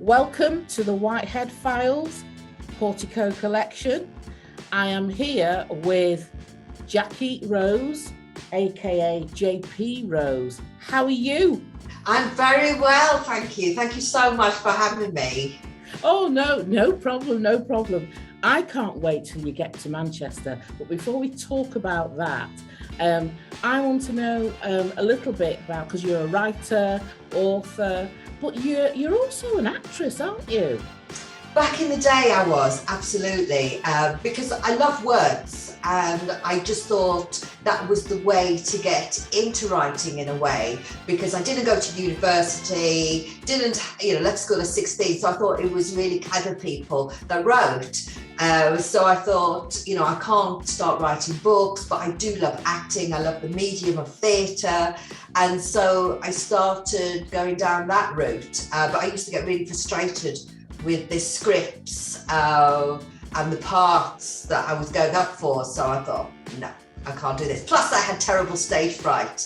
Welcome to the Whitehead Files, Portico Collection. I am here with Jacqui Rose, aka JP Rose. How are you? I'm very well, thank you. Thank you so much for having me. Oh, no problem. I can't wait till you get to Manchester. But before we talk about that, I want to know a little bit about, because you're a writer, author, but you're also an actress, aren't you? Back in the day I was, absolutely, because I love words and I just thought that was the way to get into writing in a way, because I didn't go to university, left school at 16, so I thought it was really clever people that wrote. So I thought, I can't start writing books, but I do love acting. I love the medium of theatre. And so I started going down that route. But I used to get really frustrated with the scripts and the parts that I was going up for. So I thought, no, I can't do this. Plus I had terrible stage fright,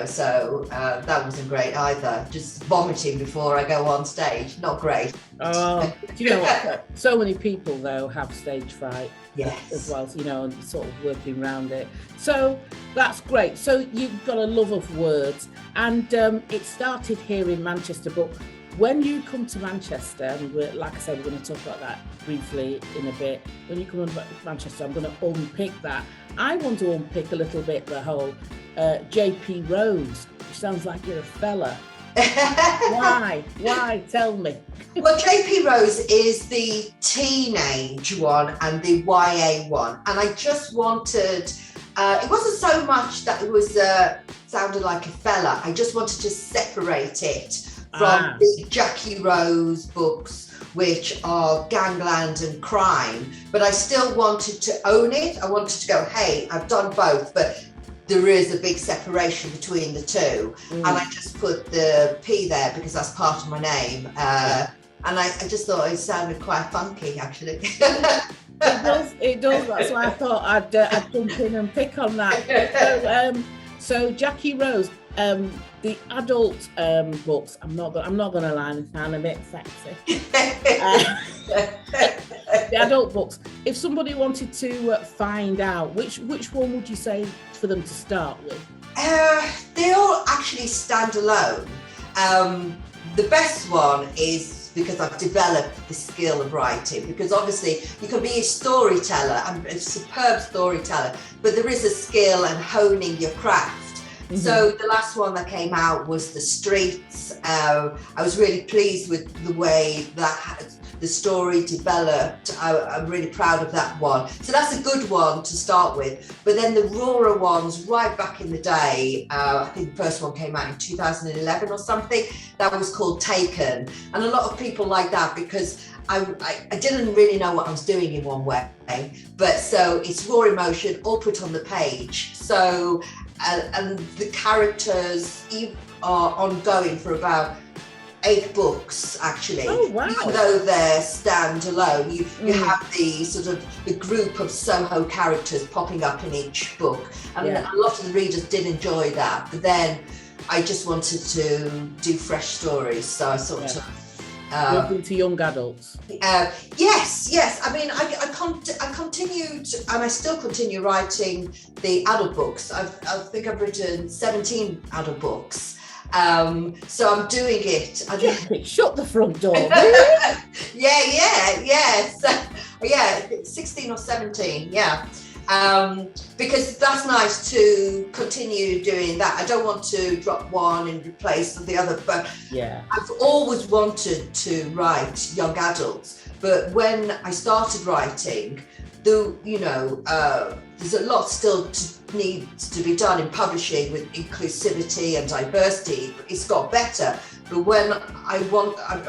so that wasn't great either. Just vomiting before I go on stage, not great. Oh, do you know what? So many people, though, have stage fright. Yes. As well, and sort of working around it. So that's great. So you've got a love of words, and it started here in Manchester. But when you come to Manchester, and like I said, we're going to talk about that briefly in a bit. When you come to Manchester, I'm going to unpick that. I want to unpick a little bit the whole JP Rose, which sounds like you're a fella. Why? Tell me. Well, JP Rose is the teenage one and the YA one. And I just wanted, it wasn't so much that it was sounded like a fella. I just wanted to separate it from the Jacqui Rose books, which are gangland and crime. But I still wanted to own it. I wanted to go, hey, I've done both, but there is a big separation between the two. And I just put the P there because that's part of my name. And I just thought it sounded quite funky, actually. It does. That's why I thought I'd jump in and pick on that. So Jacqui Rose, the adult books, I'm not going to lie, they sound a bit sexy. The adult books, if somebody wanted to find out, which one would you say for them to start with? They all actually stand alone. The best one is because I've developed the skill of writing, because obviously you can be a storyteller, I'm a superb storyteller, but there is a skill and honing your craft. Mm-hmm. So the last one that came out was The Streets. I was really pleased with the way that the story developed. I'm really proud of that one. So that's a good one to start with. But then the rawer ones, right back in the day, I think the first one came out in 2011 or something, that was called Taken. And a lot of people like that because I didn't really know what I was doing in one way. But so it's raw emotion, all put on the page. So, and the characters are ongoing for about 8 books, actually. Oh, wow. Even though they're standalone, you have the sort of the group of Soho characters popping up in each book. And a lot of the readers did enjoy that. But then I just wanted to do fresh stories. So I sort of... Working to young adults. Yes. I mean, I continued, and I still continue writing the adult books. I think I've written 17 adult books. So I'm doing it. Shut the front door. Yes. 16 or 17. Yeah. Because that's nice to continue doing that. I don't want to drop one and replace the other, but I've always wanted to write young adults. But when I started writing, there's a lot still needs to be done in publishing with inclusivity and diversity. It's got better. But when I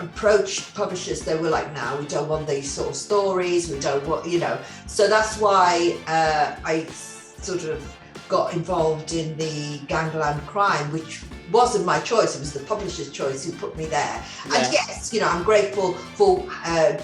approached publishers, they were like, no, we don't want these sort of stories. We don't want, So that's why I sort of got involved in the gangland crime, which wasn't my choice. It was the publisher's choice who put me there. Yeah. And yes, I'm grateful for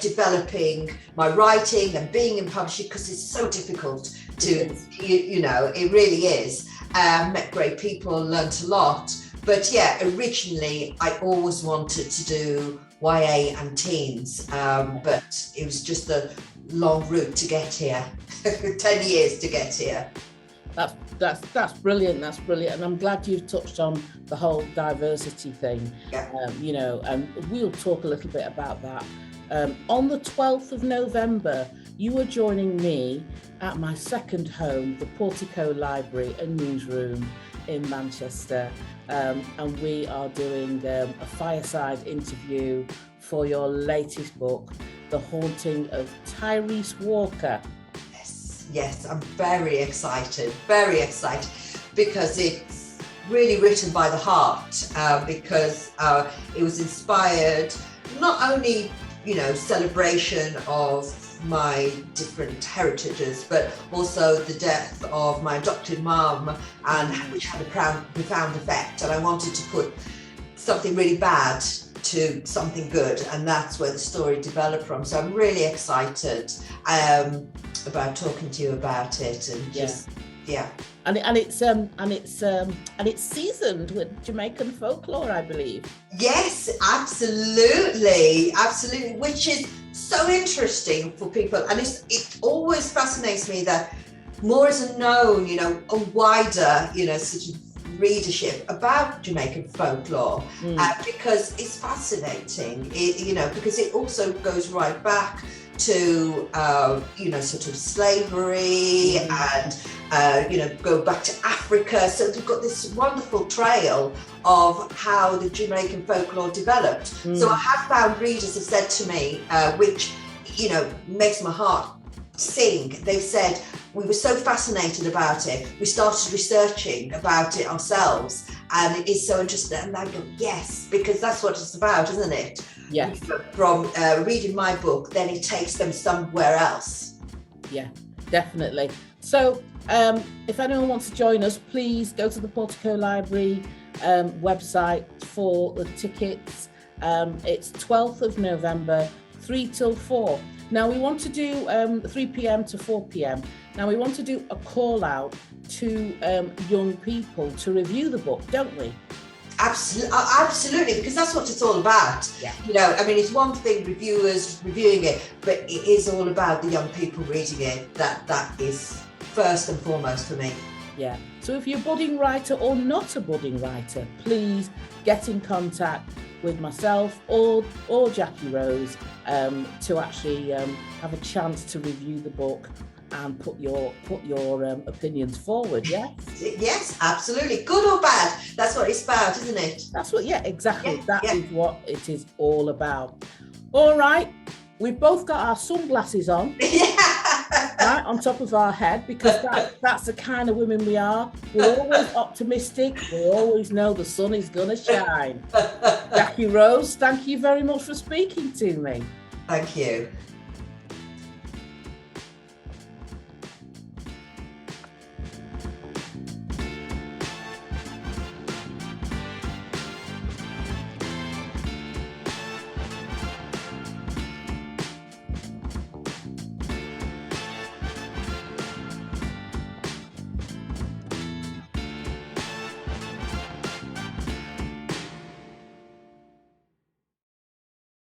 developing my writing and being in publishing, because it's so difficult to, it really is. Met great people, learnt a lot. But yeah, originally I always wanted to do YA and teens, but it was just a long route to get here. 10 years to get here. That's brilliant. That's brilliant, and I'm glad you've touched on the whole diversity thing. Yeah. You know, and we'll talk a little bit about that. On the 12th of November, you are joining me at my second home, the Portico Library and Newsroom in Manchester, and we are doing a fireside interview for your latest book, The Haunting of Tyrese Walker. Yes, I'm very excited, because it's really written by the heart, because it was inspired not only, you know, celebration of my different heritages, but also the death of my adopted mum, and which had a profound effect. And I wanted to put something really bad to something good, and that's where the story developed from. So I'm really excited about talking to you about it, and just and it's seasoned with Jamaican folklore, I believe. Yes, absolutely, which is so interesting for people, and it always fascinates me that more isn't known, you know, a wider, you know, sort of readership about Jamaican folklore, because it's fascinating, you know, because it also goes right back to you know, sort of slavery, and you know, go back to Africa. So we've got this wonderful trail of how the Jamaican folklore developed. So I have found readers have said to me, which, you know, makes my heart sing. They've said, we were so fascinated about it, we started researching about it ourselves, and it is so interesting. And I go, yes, because that's what it's about, isn't it? Yes. From reading my book, then it takes them somewhere else. Yeah, definitely. So if anyone wants to join us, please go to the Portico Library website for the tickets. It's 12th of November, 3 till 4. Now we want to do 3 p.m. to 4 p.m. Now we want to do a call out to young people to review the book, don't we? Absolutely, because that's what it's all about. Yeah. You know, I mean, it's one thing reviewers reviewing it, but it is all about the young people reading it. That is first and foremost for me. Yeah. So if you're a budding writer or not a budding writer, please get in contact with myself or Jacqui Rose to actually have a chance to review the book and put your opinions forward. Yes, absolutely. Good or bad, that's what it's about, isn't it? That's what, exactly. That is what it is all about. All right, we've both got our sunglasses on. Right on top of our head, because that's the kind of women we are. We're always optimistic. We always know the sun is going to shine. Jacqui Rose, thank you very much for speaking to me. Thank you.